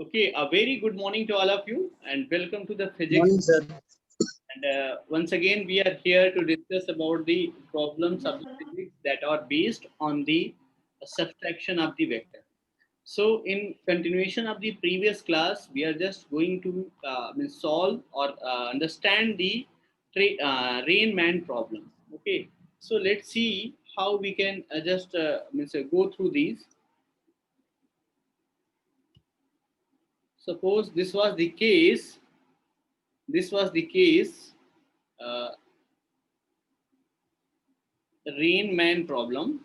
Okay, a very good morning to all of you and welcome to the physics. Morning, sir. And once again, we are here to discuss about the problems of the physics that are based on the subtraction of the vector. So, in continuation of the previous class, we are just going to solve or understand the Rain Man problem. Okay, so let's see how we can just go through these. Suppose this was the case. This was the case. Uh, Rain Man problem.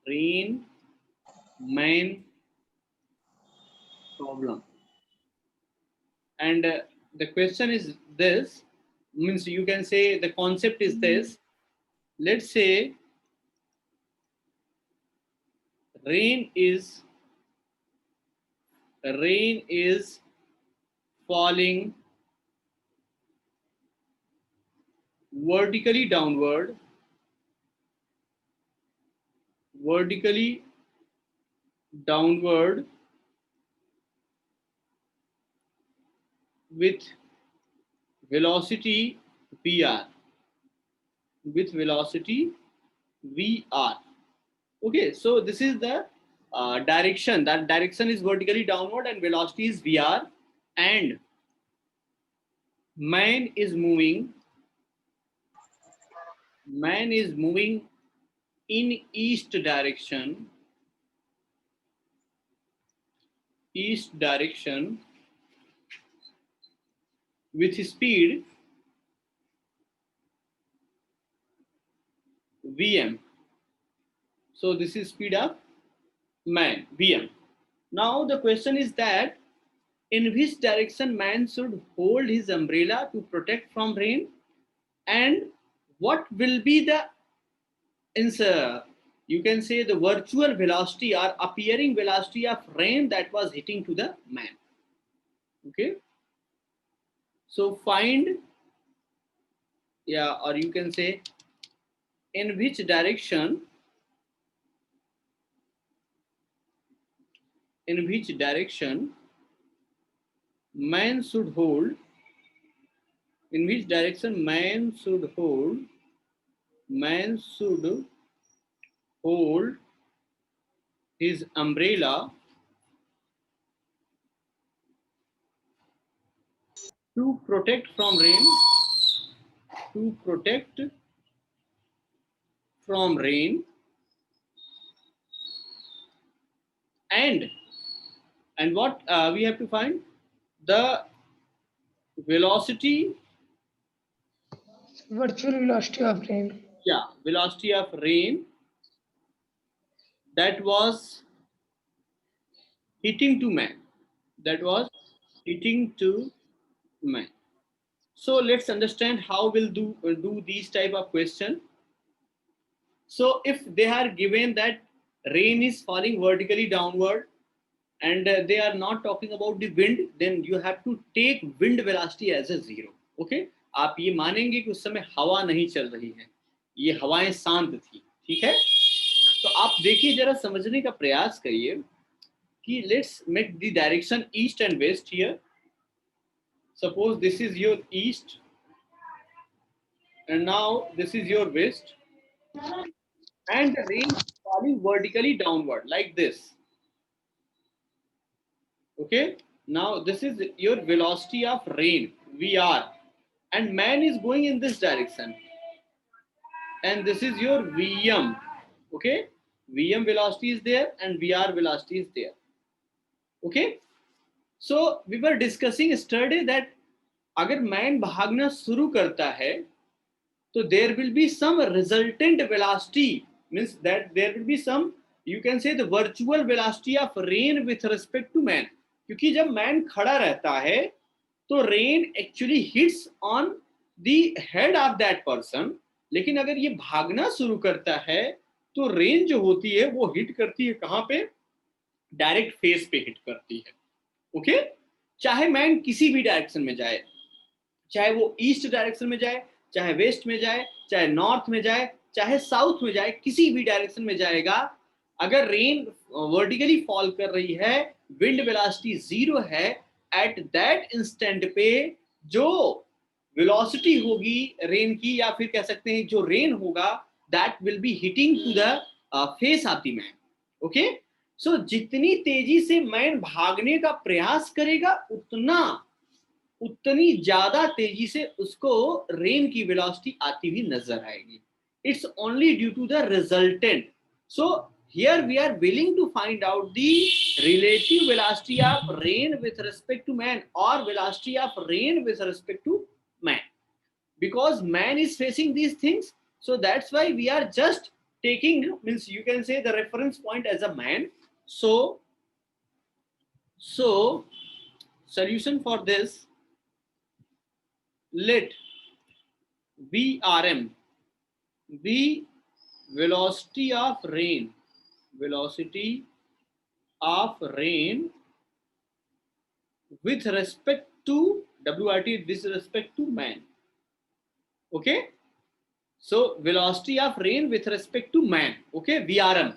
Rain Man problem. And the question is this, means you can say the concept is this. Let's say rain is falling vertically downward, vertically downward with velocity vr, with velocity vr. Okay, so this is the direction. That direction is vertically downward and velocity is vr, and man is moving in east direction with speed vm. So this is speed of man, vm. Now the question is that in which direction man should hold his umbrella to protect from rain, and what will be the you can say the virtual velocity or appearing velocity of rain that was hitting to the man. Okay, so find, or you can say in which direction man should hold his umbrella to protect from rain, and what we have to find the velocity, virtual velocity of rain. Velocity of rain that was hitting to man. So let's understand how we'll do these type of question. So if they are given that rain is falling vertically downward and they are not talking about the wind, then you have to take wind velocity as a zero. Okay, आप ये मानेंगे कि उस समय हवा नहीं चल रही है, ये हवाएं शांत थी. ठीक है, तो आप देखिए, जरा समझने का प्रयास करिए कि let's make the direction east and west here. Suppose this is your east and now this is your west, and the rain is falling vertically downward like this. Okay, now this is your velocity of rain vr, and man is going in this direction, and this is your vm. Okay, vm velocity is there and vr velocity is there. Okay, so we were discussing yesterday that अगर man भागना शुरू करता है तो there will be some resultant velocity, means that there will be some, you can say, the virtual velocity of rain with respect to man. क्योंकि जब man खड़ा रहता है तो rain actually hits on the head of that person, लेकिन अगर ये भागना शुरू करता है तो rain जो होती है वो hit करती है कहाँ पे? डायरेक्ट फेस पे हिट करती है. ओके, चाहे मैन किसी भी डायरेक्शन में जाए, चाहे वो ईस्ट डायरेक्शन में जाए, चाहे वेस्ट में जाए, चाहे नॉर्थ में जाए, चाहे साउथ में जाए, किसी भी डायरेक्शन में जाएगा, अगर रेन वर्टिकली फॉल कर रही है विंड वेलोसिटी 0 है, एट दैट इंस्टेंट पे जो वेलोसिटी होगी रेन की, या फिर कह सकते हैं जो रेन होगा, that will be hitting to the face of the man. Okay, so जितनी तेजी से मैन भागने का प्रयास करेगा उतनी ज्यादा तेजी से उसको रेन की वेलोसिटी आती हुई नजर आएगी। It's only due to the resultant. So here we are willing to find out the relative velocity of rain with respect to man, or velocity of rain with respect to man, because man is facing these things. So that's why we are just taking, means you can say the reference point as a man. So solution for this, let vrm be velocity of rain with respect to wrt, with respect to man. Okay, so velocity of rain with respect to man, okay, vrm.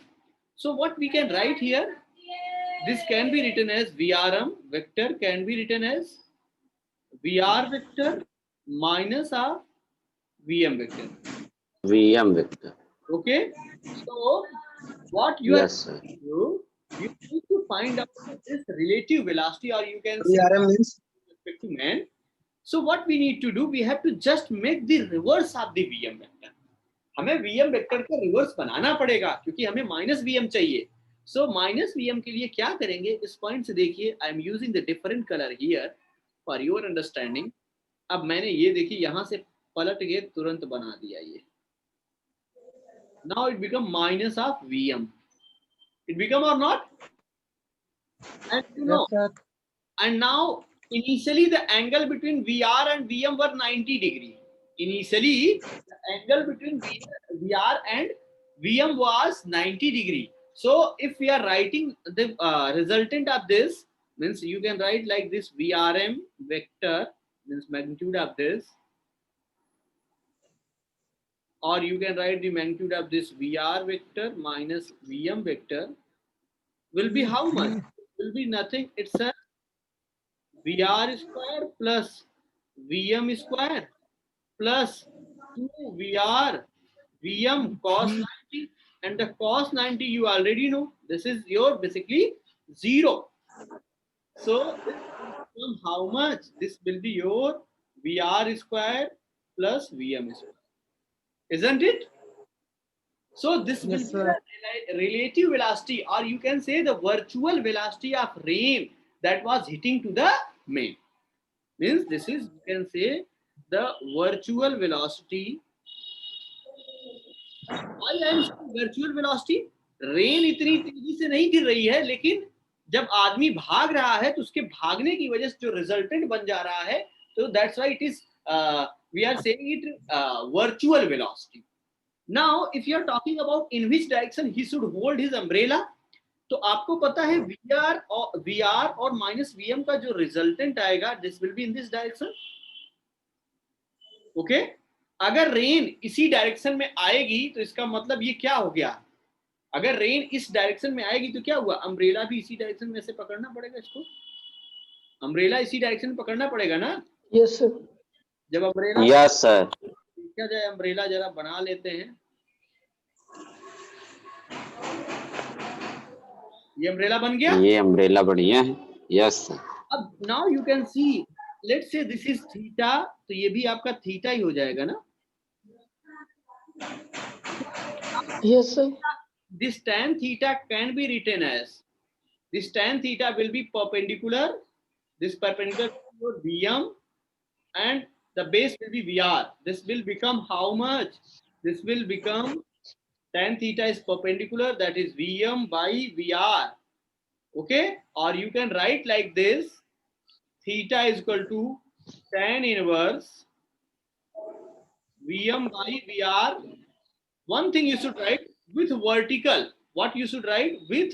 So what we can write here, this can be written as vrm vector can be written as vr vector minus of vm vector. VM vector. Okay, so what you Yes, have sir. to do, you need to find out this relative velocity, or you can say VRM means with respect to man. So what we need to do, we have to just make the reverse of the vm vector. हमें vm vector का reverse बनाना पड़ेगा, क्योंकि हमें minus vm चाहिए। So minus vm के लिए क्या करेंगे, इस पॉइंट से देखिए, I am using the different colour here for your understanding. अब मैंने ये देखिए यहां से पलट के तुरंत बना दिया ये। Now it become minus of Vm. It become or not? And you know, yes, sir. and now initially the angle between VR and Vm were 90 degree. Initially the angle between VR and Vm was 90 degree. So if we are writing the resultant of this, means you can write like this, Vrm vector means magnitude of this, or you can write the magnitude of this VR vector minus Vm vector will be how much? It will be nothing. It's a VR square plus Vm square plus 2 VR Vm cos 90, and the cos 90 you already know. This is your basically 0. So this will become how much? This will be your VR square plus Vm square. Isn't it? So this will Yes, be sir. the relative velocity, or you can say the virtual velocity of rain that was hitting to the main. Means this is, you can say, the virtual velocity. Why I am saying virtual velocity? Rain इतनी तेजी से नहीं गिर रही है, लेकिन जब आदमी भाग रहा है तो उसके भागने की वजह से जो रिजल्टेंट बन जा रहा है, तो that's why it is, we are saying it virtual velocity. Now if you are talking about in which direction he should hold his umbrella, तो आपको पता है VR और माइनस Vm का जो रिजल्टेंट आएगा, this will be in this direction. Okay, अगर rain इसी डायरेक्शन में आएगी तो इसका मतलब ये क्या हो गया, अगर रेन इस डायरेक्शन में आएगी तो क्या हुआ, अम्ब्रेला भी इसी डायरेक्शन में से पकड़ना पड़ेगा, इसको अम्ब्रेला इसी डायरेक्शन में पकड़ना पड़ेगा ना। Yes, sir. जब अम्ब्रेला, Yes, sir. क्या जाए, अम्ब्रेला जरा बना लेते हैं, ये अम्ब्रेला बन गया। ये अम्ब्रेला बढ़िया है। Yes, sir. अब now you can see, let's say this is theta, तो ये भी आपका थीटा ही हो जाएगा ना। Yes, sir. This tan theta can be written as, this tan theta will be perpendicular, this perpendicular to Vm, and the base will be Vr. This will become how much? This will become, tan theta is perpendicular, that is Vm by Vr. Okay, or you can write like this, theta is equal to tan inverse Vm by Vr. One thing you should write with vertical. What you should write with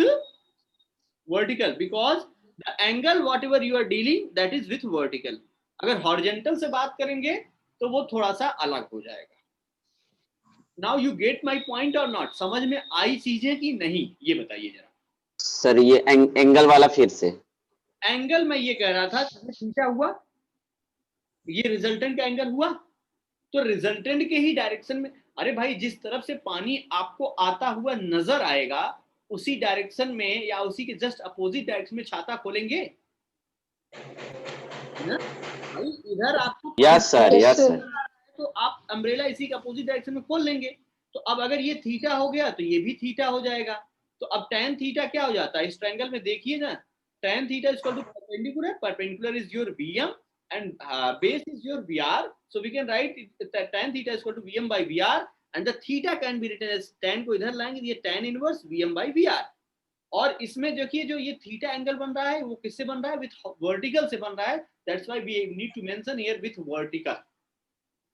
vertical, because the angle whatever you are dealing, that is with vertical. अगर horizontal से बात करेंगे तो वो थोड़ा सा अलग हो जाएगा। Now you get my point or not? समझ में आई चीजें कि नहीं, ये बताइए जरा। सर ये एंगल वाला फिर से। एंगल मैं ये कह रहा था, ये थीटा हुआ, ये रिजल्टेंट का एंगल हुआ, तो रिजल्टेंट के ही डायरेक्शन में, अरे भाई जिस तरफ से पानी आपको आता हुआ नजर आएगा उसी डायरेक्शन में या उसी के जस्ट अपोजिट डायरेक्शन में छाता खोलेंगे ना भाई। इधर आपको yes sir, Yes, yes sir. Sir. तो आप अम्ब्रेला इसी के अपोजिट डायरेक्शन में खोल लेंगे। तो अब अगर ये थीटा हो गया तो ये भी थीटा हो जाएगा। तो अब tan थीटा क्या हो जाता है इस ट्रायंगल में, देखिए ना, tan theta is equal to perpendicular, perpendicular is your Vm and base is your Vr, so we can write tan theta is equal to Vm by Vr, and the theta can be written as tan को इधर लाएंगे ये tan inverse Vm by Vr। और इसमें देखिए जो ये theta angle बन रहा है वो किससे बन रहा है, विथ वर्टिकल से बन रहा है, that's why we need to mention here with vertical.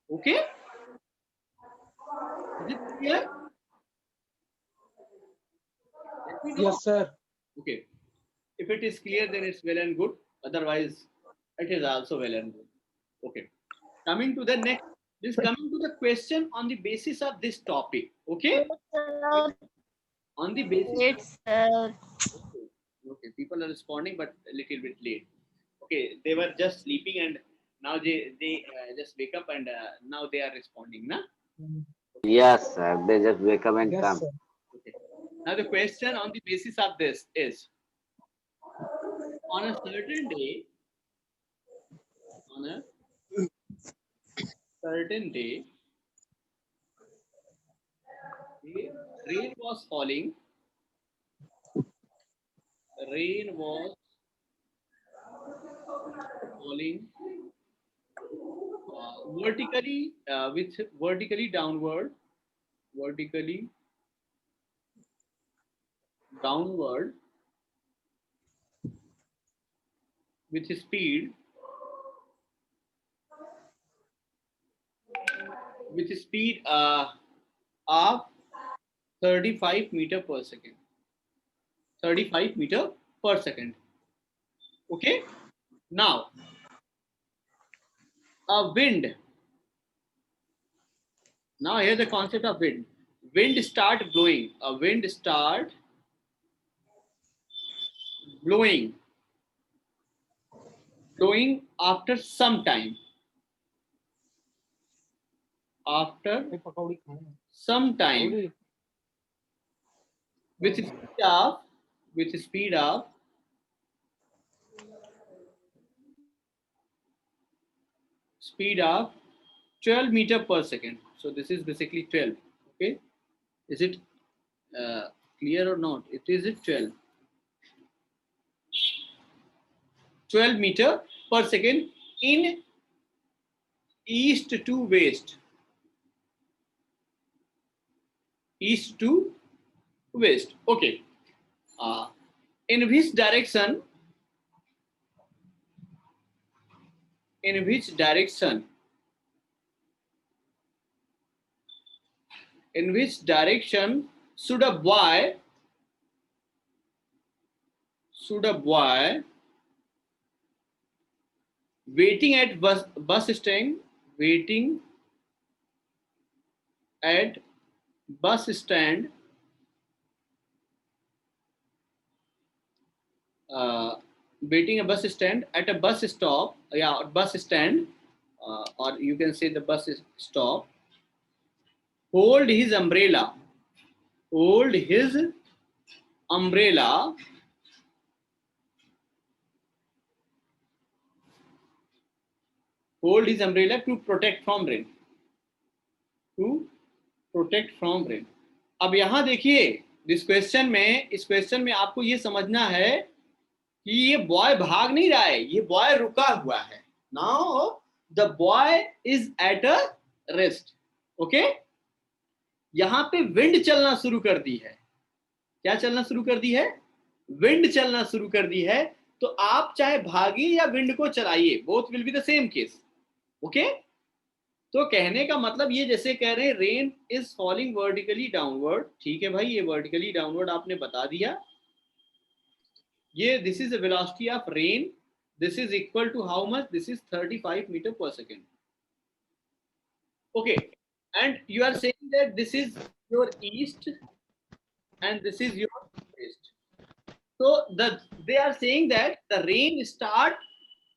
Okay, is it clear? Yes, sir. Okay, if it is clear then it's well and good, otherwise it is also well and good. Okay, coming to the next, this coming to the question on the basis of this topic. Okay, on the basis okay, people are responding but a little bit late. Okay, they were just sleeping and now they just wake up and now they are responding na. Yes sir, they just wake up and Yes, come. sir. Okay, now the question on the basis of this is, on a certain day, on a certain day, rain was falling, rain was falling vertically, with vertically downward, vertically downward with speed, with speed of 35 meter per second, 35 meter per second. Okay, now a wind, now here's the concept of wind. Wind start blowing, a wind start blowing, blowing after some time, after पकौड़ी खाना some time, pakodi with speed of, with speed of speed of 12 meter per second. So this is basically 12. Okay, is it clear or not? It is it 12, 12 meter per second in east to west, east to west. Okay, in which direction, in which direction, in which direction should a boy, should a boy waiting at bus stand, waiting at bus stand, waiting a bus stand at a bus stop, yeah, bus stand, or you can say the bus stop, hold his umbrella, hold his umbrella, hold his umbrella to protect from rain, to protect from rain. अब यहां देखिए इस question में आपको ये समझना है कि ये बॉय भाग नहीं रहा है, ये बॉय रुका हुआ है। Now the boy is at a rest. Okay, यहां पे विंड चलना शुरू कर दी है। क्या चलना शुरू कर दी है? विंड चलना शुरू कर दी है। तो आप चाहे भागिए या विंड को चलाइए, both will be the same case. Okay, तो कहने का मतलब ये जैसे कह रहे हैं rain is falling vertically downward, ठीक है भाई, ये वर्टिकली डाउनवर्ड आपने बता दिया। ये this is the velocity of rain, this is equal to how much, this is 35 metre per second. Okay, and you are saying that this is your east and this is your west. So they are saying that the rain start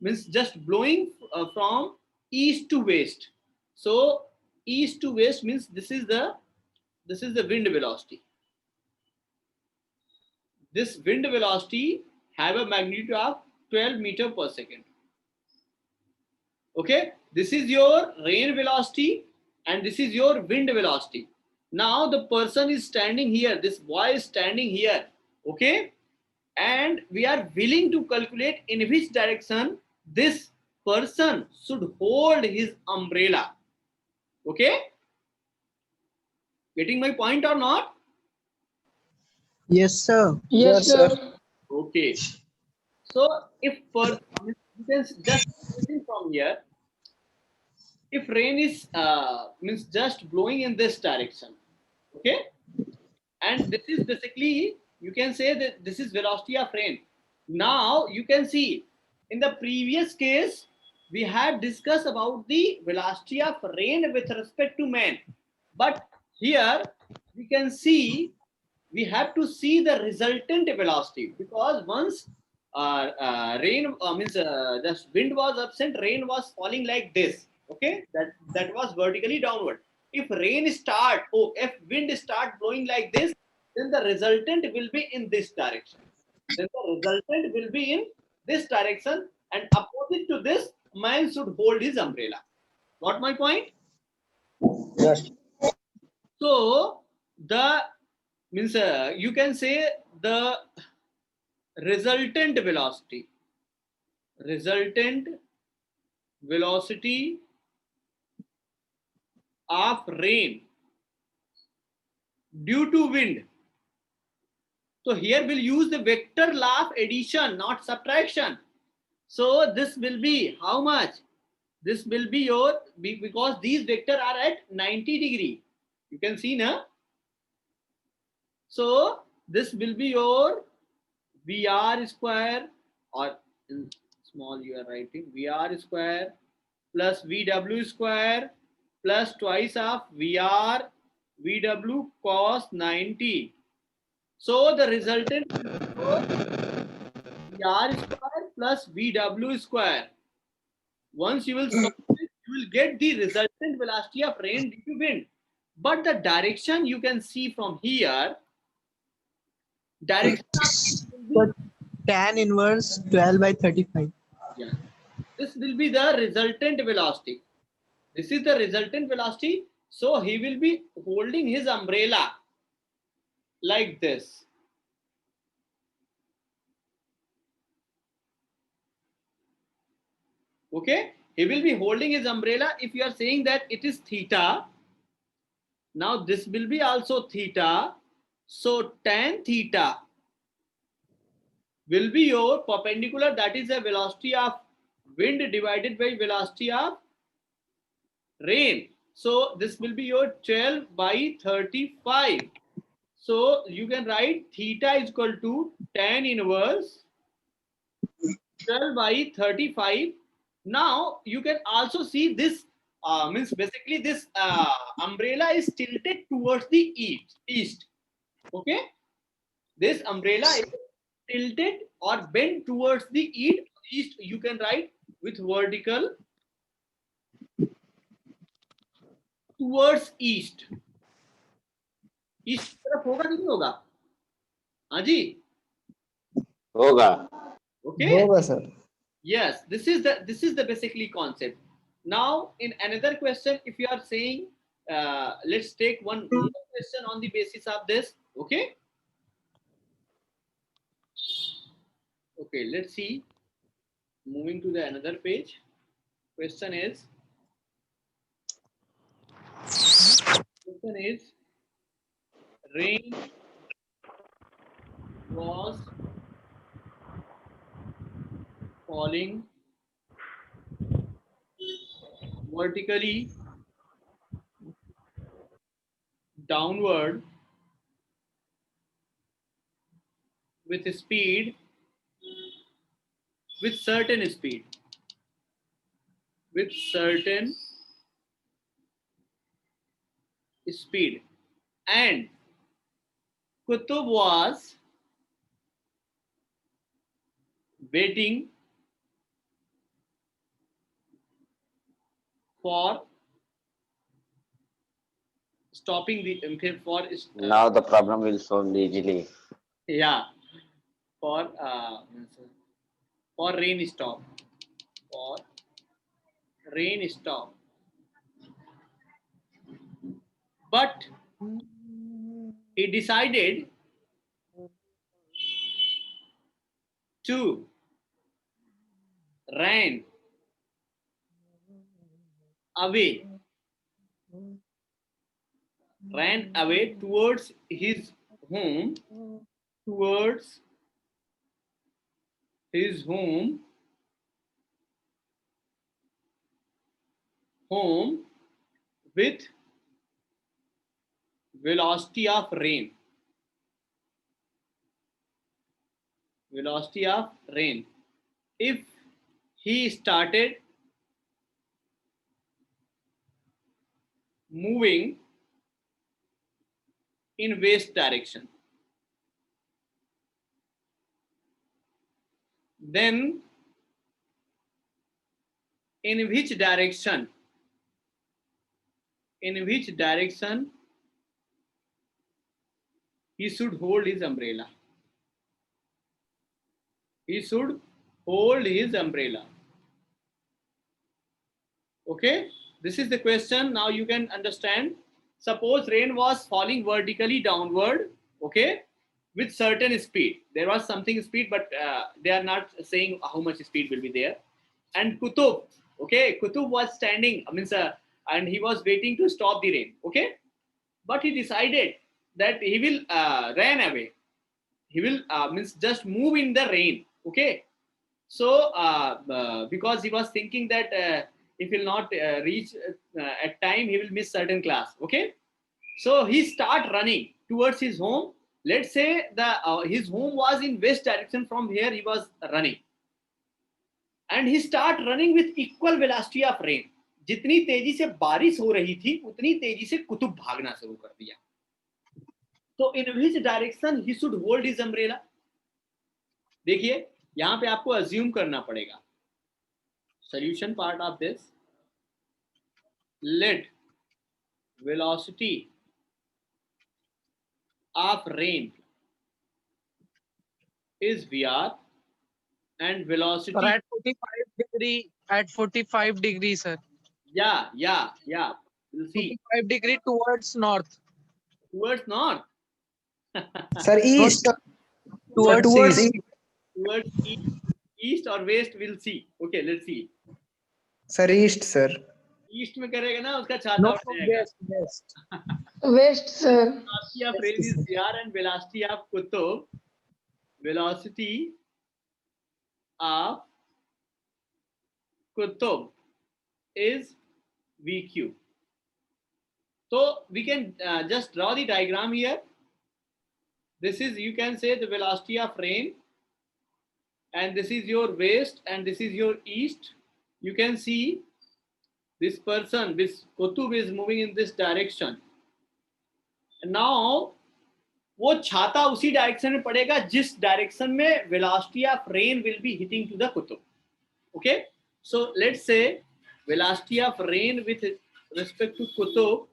means just blowing from east to west. So east to west means this is the wind velocity. This wind velocity have a magnitude of 12 meter per second. Okay, this is your rain velocity and this is your wind velocity. Now the person is standing here, this boy is standing here. Okay, and we are willing to calculate in which direction this person should hold his umbrella. Okay, getting my point or not? Yes, sir. Yes, sir. Okay, so if person, you can just imagine from here, if rain is means just blowing in this direction, okay, and this is basically, you can say that this is velocity of rain. Now you can see in the previous case we had discussed about the velocity of rain with respect to man, but here we can see we have to see the resultant velocity, because once rain means the wind was absent, rain was falling like this. Okay, that was vertically downward. If rain start, if wind start blowing like this, then the resultant will be in this direction. Then the resultant will be in this direction, and opposite to this, man should hold his umbrella. Got my point? Yes. So the means you can say the resultant velocity of rain due to wind. So here we'll use the vector law of addition, not subtraction. So this will be how much? This will be your, because these vectors are at 90 degree. You can see now. So this will be your VR square, or in small you are writing VR square plus VW square plus twice of VR VW cos 90. So the resultant VR square plus VW square. Once you will solve it, you will get the resultant velocity of rain due to wind. But the direction you can see from here, direction of So tan inverse 12 by 35. yeah, this will be the resultant velocity. This is the resultant velocity. So he will be holding his umbrella like this. Okay, he will be holding his umbrella. If you are saying that it is theta, now this will be also theta. So tan theta will be your perpendicular, that is the velocity of wind divided by velocity of rain. So this will be your 12 by 35. So you can write theta is equal to tan inverse 12 by 35. Now you can also see this means basically this umbrella is tilted towards the east. Okay, this umbrella is tilted or bent towards the east. You can write with vertical towards east. East की तरफ होगा कि नहीं होगा? हाँ जी, होगा. okay. होगा sir. Yes, this is the basically concept. Now in another question, if you are saying let's take one more question on the basis of this. Okay, let's see. Moving to the another page. Question is rain was falling vertically downward with certain speed and Qutb was waiting for stopping the Now the problem will solve easily. yeah, for rain stop, for rain stop. But he decided to run away, towards his home, towards his home with velocity of rain. Velocity of rain. If he started moving in west direction, then in which direction he should hold his umbrella? He should hold his umbrella. Okay, this is the question. Now you can understand. Suppose rain was falling vertically downward, okay, with certain speed. There was something speed, but they are not saying how much speed will be there. And Kutub, okay, Kutub was standing, and he was waiting to stop the rain, okay, but he decided that he will run away. He will just move in the rain, okay. So because he was thinking that if he will not reach at time, he will miss certain class, okay. So he start running towards his home. Let's say his home was in west direction. From here he was running, and he start running with equal velocity of rain. जितनी तेजी से बारिश हो रही थी उतनी तेजी से कुतुब भागना शुरू कर दिया. तो in which direction he should hold his umbrella? देखिए यहां पे आपको अज्यूम करना पड़ेगा. Solution part of this, let velocity of rain is Vr and velocity Sir, at 45 degrees, sir. yeah we'll see 45 degree towards north. towards north. Sir, east. Towards Towards east. east. Towards east or west, we'll see. Okay, let's see. Sir, east, sir. East में करेगा ना उसका छाता No, उठ जाएगा. west. West, sir. Velocity of rain is Vr and velocity of Kutub. Velocity of Kutub is VQ. So we can just draw the diagram here. This is, you can say, the velocity of rain, and this is your west and this is your east. You can see this person, this Kutub is moving in this direction. And now वो छाता उसी direction में पड़ेगा जिस direction में velocity of rain will be hitting to the Kutub. Okay, so let's say velocity of rain with respect to Kutub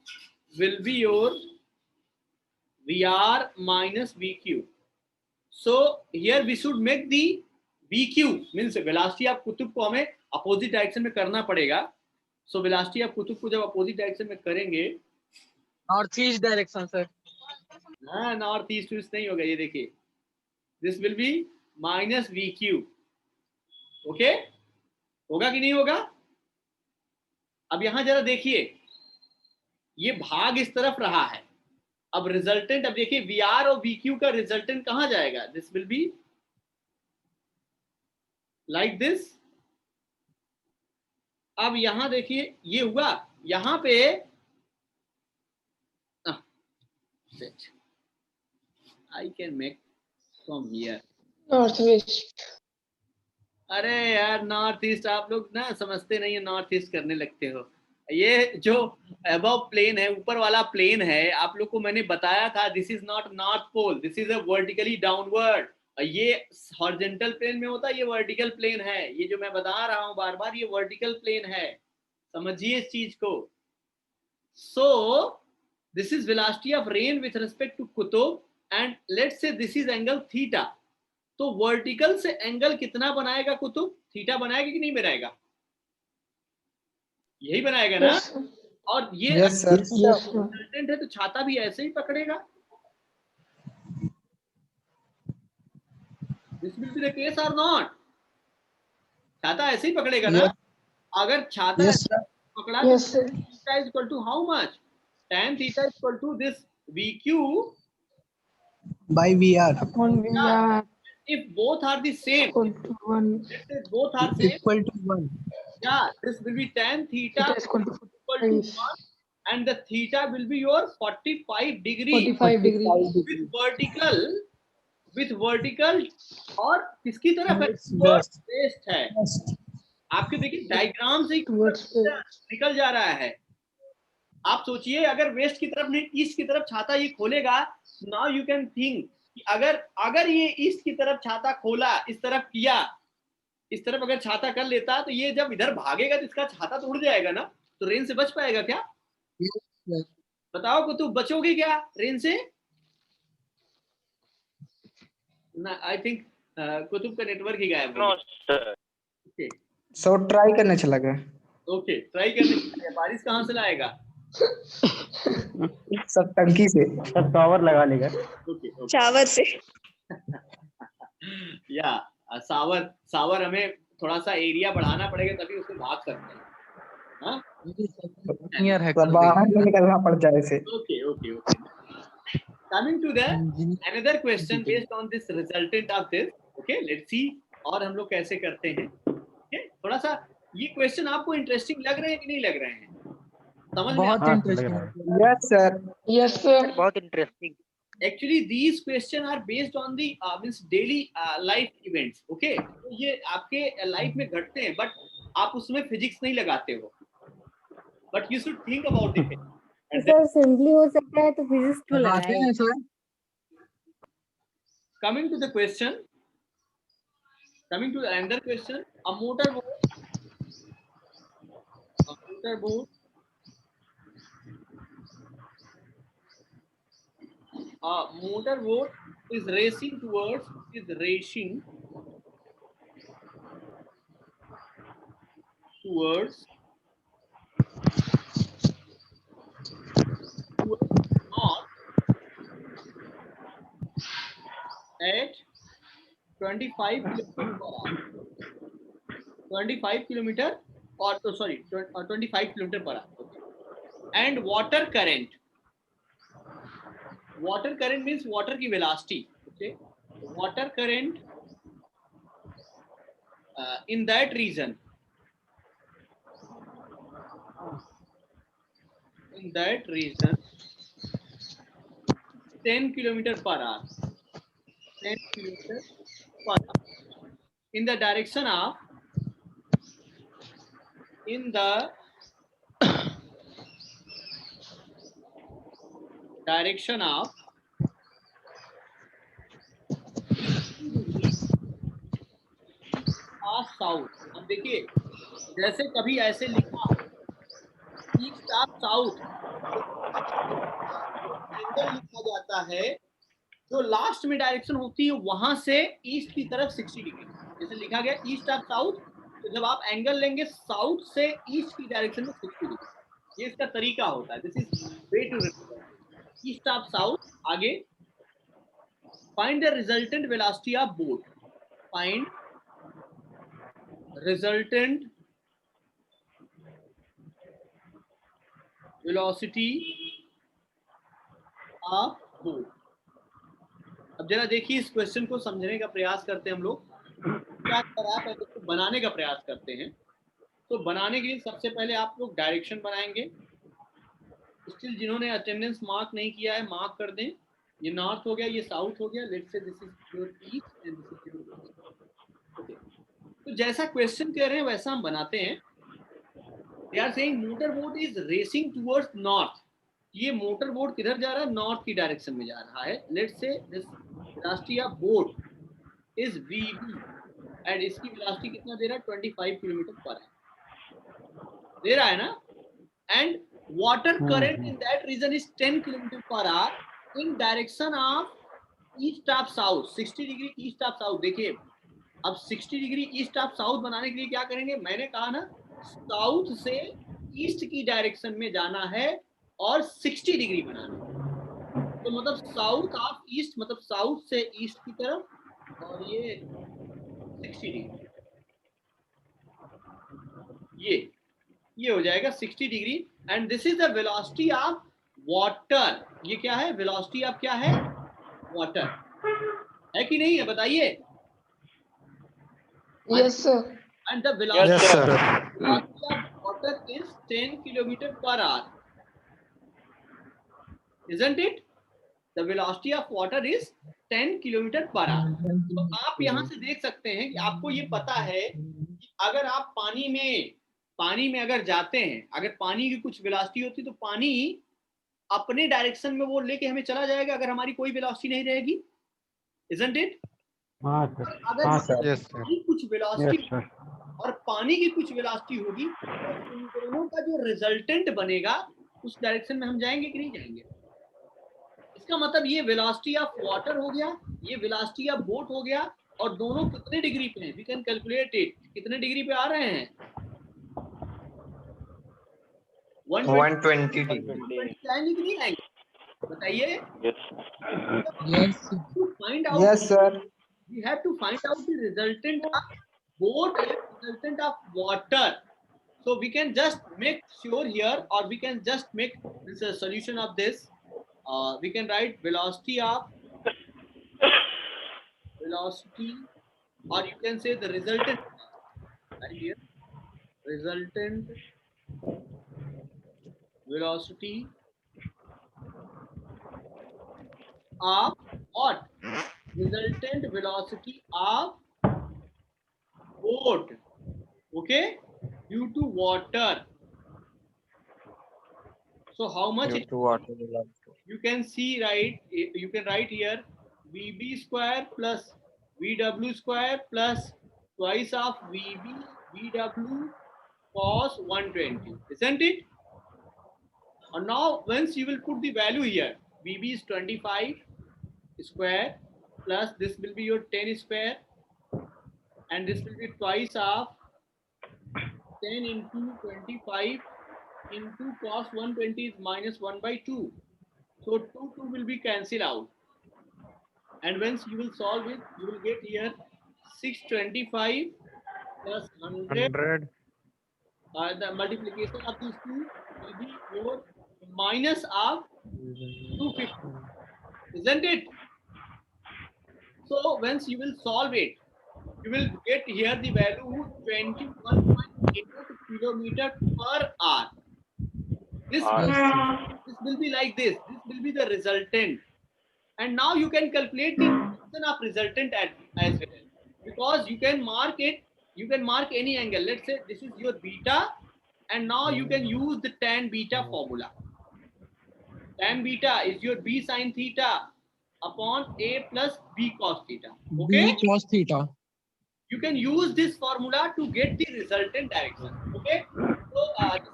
will be your Vr minus Vq. So here we should make the VQ, means velocity of Kutub को हमें opposite direction में करना पड़ेगा. So velocity of Kutub को जब opposite direction में करेंगे, Northeast direction, sir. हाँ, नॉर्थ ईस्ट नहीं होगा. ये देखिए, this will be minus VQ. Okay, होगा कि नहीं होगा? अब यहां जरा देखिए, ये भाग इस तरफ रहा है. अब रिजल्टेंट, अब देखिए VR और VQ का रिजल्टेंट कहां जाएगा? This will be like this. अब यहां देखिए ये हुआ, यहां पे I can make from here. Northwest. अरे यार, नॉर्थ ईस्ट आप लोग ना समझते नहीं है, नॉर्थ ईस्ट करने लगते हो. ये जो अबव प्लेन है, ऊपर वाला प्लेन है, आप लोग को मैंने बताया था, this is not north pole, this is a vertically downward. ये हॉरिजॉन्टल प्लेन में होता है, ये वर्टिकल प्लेन है। ये जो मैं बता रहा हूं बार बार, ये वर्टिकल प्लेन है, समझिए इस चीज को। So this is velocity of rain with respect to Qutub, and let's say this is angle theta. तो वर्टिकल से एंगल कितना बनाएगा कुतुब? थीटा बनाएगा कि नहीं बनाएगा? यही बनाएगा ना। Yes, sir. और ये Yes, sir. Yes, sir. Resultant है तो छाता भी ऐसे ही पकड़ेगा। This will be the case और नॉट? छाता ऐसे ही पकड़ेगा ना। अगर छाता Yes, ऐसे sir. पकड़ा Yes, तो sir. Theta is equal to how much? tan theta is equal to this VQ By VR Upon VR if both are the same. equal to 1. Let's say both are same. equal to 1. Yeah, this will be tan theta Theta is equal to equal to 45. 1, and the theta will be your 45 degree 45 degree. with vertical और किसकी तरफ है? Towards west. Waste है। West. आपके देखिए diagram से ही Towards west. निकल जा रहा है। आप सोचिए अगर वेस्ट की तरफ नहीं ईस्ट की तरफ छाता ये खोलेगा, नाउ यू कैन थिंक कि अगर ये ईस्ट की तरफ छाता खोला, इस तरफ किया, इस तरफ अगर छाता कर लेता, तो ये जब इधर भागेगा तो इसका छाता तो उड़ जाएगा ना। तो रेन से बच पाएगा क्या? Yes, sir. बताओ कुतुब, बचोगे क्या रेन से? ना, आई थिंक कुतुब का नेटवर्क ही गायब हो गया। ओके सो ट्राई करने चला गया। ओके, ट्राई करने के लिए बारिश कहाँ से लाएगा? सब टंकी से। सब पावर लगा लेगा। ओके ओके, शावर से। या सावर हमें थोड़ा सा एरिया बढ़ाना पड़ेगा तभी उससे भाग सकते हैं। हाँ, Engineer है सब बाहर से निकलना पड़ जाए से। Okay okay okay. Coming to the another question based on this resultant of this. Okay, let's see और हम लोग कैसे करते हैं। Okay, थोड़ा सा ये क्वेश्चन आपको इंटरेस्टिंग लग रहे हैं कि नहीं लग रहे हैं? समझ में बहुत हाँ, interesting. Yes sir. Yes, sir. बहुत interesting. Actually these question are based on the means daily life events. Okay, तो ये आपके लाइफ में घटते हैं, बट आप उसमें फिजिक्स नहीं लगाते हो, but you should think about it. Sir simply हो सकता है तो फिजिक्स तो लगाते लगाए। हैं sir. Coming to the question, coming to another question, a motor boat is racing towards north at 25 kilometer per hour. 25 kilometer or 25 kilometer per hour. Okay. And water current means water की velocity. Okay, water current in that region 10 kilometer per hour. 10 kilometer per hour in the direction of south. अब देखिए जैसे कभी ऐसे लिखा east of south angle लिखा जाता है, जो लास्ट में डायरेक्शन होती है वहां से ईस्ट की तरफ 60 डिग्री, जैसे लिखा गया ईस्ट ऑफ साउथ, तो जब आप एंगल लेंगे साउथ से ईस्ट की डायरेक्शन में 60 डिग्री, ये इसका तरीका होता है। This is way to east of south. आगे find the resultant velocity of boat. Find resultant velocity of boat। अब जरा देखिए इस क्वेश्चन को समझने का प्रयास करते हैं हम लोग। क्या करा पहले तो बनाने का प्रयास करते हैं। तो बनाने के लिए सबसे पहले आप लोग डायरेक्शन बनाएंगे। स्टिल जिन्होंने अटेंडेंस मार्क नहीं किया है मार्क कर दें। ये नॉर्थ हो गया, ये साउथ हो गया। Let's say this is your east and this is your west. Okay, तो जैसा क्वेश्चन कह रहे हैं वैसा हम बनाते हैं। They are saying motor boat is racing towards north. ये मोटर बोट किधर जा रहा है? नॉर्थ की डायरेक्शन में जा रहा है। Let's say this velocity of boat is VB and इसकी वेलोसिटी कितना दे रहा है 25 किलोमीटर पर दे रहा है ना, and water current in that region is 10 kilometre per hour in direction of east of south, 60 degree east of south. देखिए अब 60 डिग्री ईस्ट ऑफ साउथ बनाने के लिए क्या करेंगे, मैंने कहा ना साउथ से ईस्ट की डायरेक्शन में जाना है और 60 डिग्री बनाना है, तो मतलब साउथ ऑफ ईस्ट मतलब साउथ से ईस्ट की तरफ और ये 60 डिग्री, ये हो जाएगा 60 degree. And this is the velocity of water. ये क्या है, वेलोसिटी ऑफ क्या है, वाटर है कि नहीं है, बताइए। Yes, sir. And the velocity Yes, sir. of water is 10 kilometer per hour, isn't it? The velocity of water is 10 kilometer per hour. तो आप यहाँ से देख सकते हैं कि आपको ये पता है कि अगर आप पानी में अगर जाते हैं, अगर पानी की कुछ वेलोसिटी होती तो पानी अपने डायरेक्शन में वो लेके हमें चला जाएगा अगर हमारी कोई वेलोसिटी नहीं रहेगी, isn't it? अगर Yes, sir. की कुछ वेलोसिटी Yes, sir. और पानी की कुछ वेलोसिटी होगी तो इन दोनों का जो रिजल्टेंट बनेगा उस डायरेक्शन में हम जाएंगे कि नहीं जाएंगे। इसका मतलब ये वेलोसिटी ऑफ वाटर हो गया, ये वेलोसिटी ऑफ बोट हो गया, और दोनों कितने डिग्री पे हैं, वी कैन कैलकुलेट इट, कितने डिग्री पे आ रहे हैं, 120 आएंगे कि नहीं आएंगे, बताइए। Yes. Find out, Yes, sir. we have to find out the resultant of boat and resultant of water. So we can just make sure here, or we can just make this a solution of this. We can write velocity, or you can say the resultant. Right here, resultant velocity of what? Resultant velocity of boat, okay, due to water. So how much it, you can see, right, you can write here VB square plus VW square plus twice of VB VW cos 120, isn't it? And now once you will put the value here, VB is 25 square plus this will be your 10 square, and this will be twice of 10 into 25 into cos 120 is minus 1 by 2. So 2 will be cancelled out. And once you will solve it, you will get here 625 plus 100. The multiplication of these two will be your minus of 250. Isn't it? So once you will solve it, you will get here the value 21.8 kilometer per hour. This will be like this. This will be the resultant. And now you can calculate the function of resultant as well. Because you can mark it, you can mark any angle. Let's say this is your beta, and now you can use the tan beta formula. Tan beta is your b sin theta upon a plus b cos theta. Okay? B cos theta. You can use this formula to get the resultant direction. Okay? So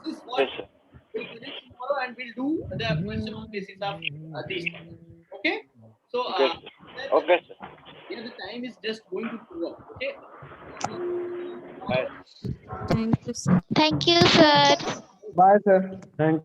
this is what we'll do tomorrow, and we'll do the question on basis of these. Okay? So Okay, sir. yeah, the time is just going to go up. Okay? Thank you, sir. Thank you, sir. Bye, sir. Thank